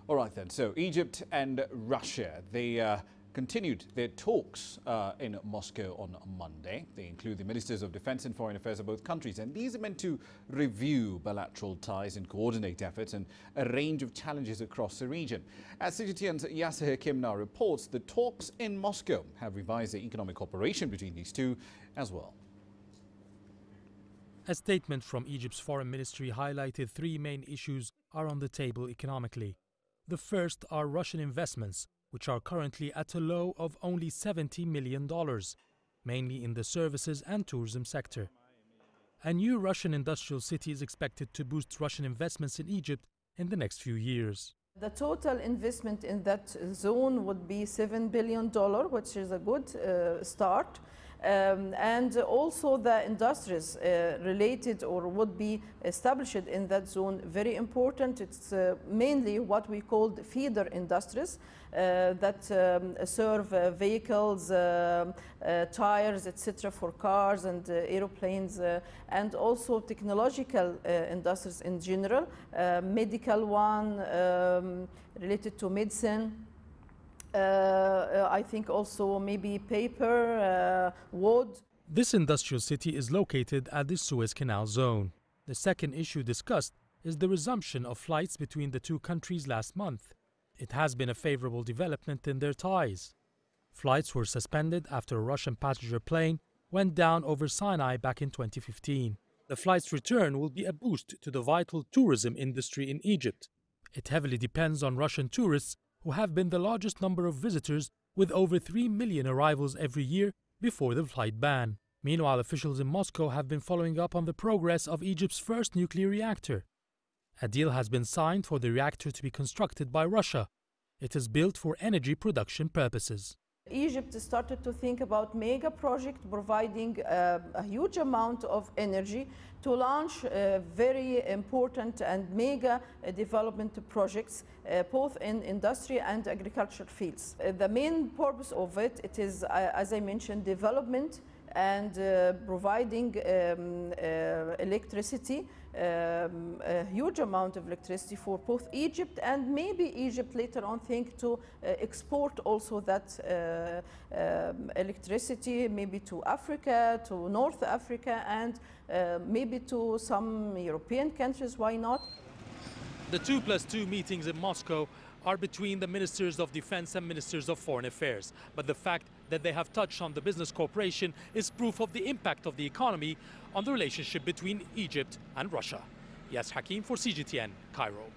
All right then, so Egypt and Russia, they continued their talks in Moscow on Monday. They include the ministers of defense and foreign affairs of both countries, and these are meant to review bilateral ties and coordinate efforts and a range of challenges across the region. As CGTN's Yasser Hakim now reports, the talks in Moscow have revised the economic cooperation between these two as well. A statement from Egypt's foreign ministry highlighted three main issues are on the table economically. The first are Russian investments, which are currently at a low of only $70 million, mainly in the services and tourism sector. A new Russian industrial city is expected to boost Russian investments in Egypt in the next few years. The total investment in that zone would be $7 billion, which is a good start. And also the industries related or would be established in that zone, very important. It's mainly what we call feeder industries that serve vehicles, tires, etc. for cars and aeroplanes, and also technological industries in general, medical one related to medicine. I think also maybe paper, wood. This industrial city is located at the Suez Canal zone. The second issue discussed is the resumption of flights between the two countries last month. It has been a favorable development in their ties. Flights were suspended after a Russian passenger plane went down over Sinai back in 2015. The flight's return will be a boost to the vital tourism industry in Egypt. It heavily depends on Russian tourists, who have been the largest number of visitors, with over 3 million arrivals every year before the flight ban. Meanwhile, officials in Moscow have been following up on the progress of Egypt's first nuclear reactor. A deal has been signed for the reactor to be constructed by Russia. It is built for energy production purposes. Egypt started to think about mega project providing a huge amount of energy to launch very important and mega development projects both in industry and agriculture fields. The main purpose of it is, as I mentioned, development and providing electricity, a huge amount of electricity for both Egypt and maybe Egypt later on think to export also that electricity maybe to Africa, to North Africa, and maybe to some European countries, why not? The 2+2 meetings in Moscow are between the ministers of defense and ministers of foreign affairs. But the fact that they have touched on the business cooperation is proof of the impact of the economy on the relationship between Egypt and Russia. Yasser Hakim for CGTN, Cairo.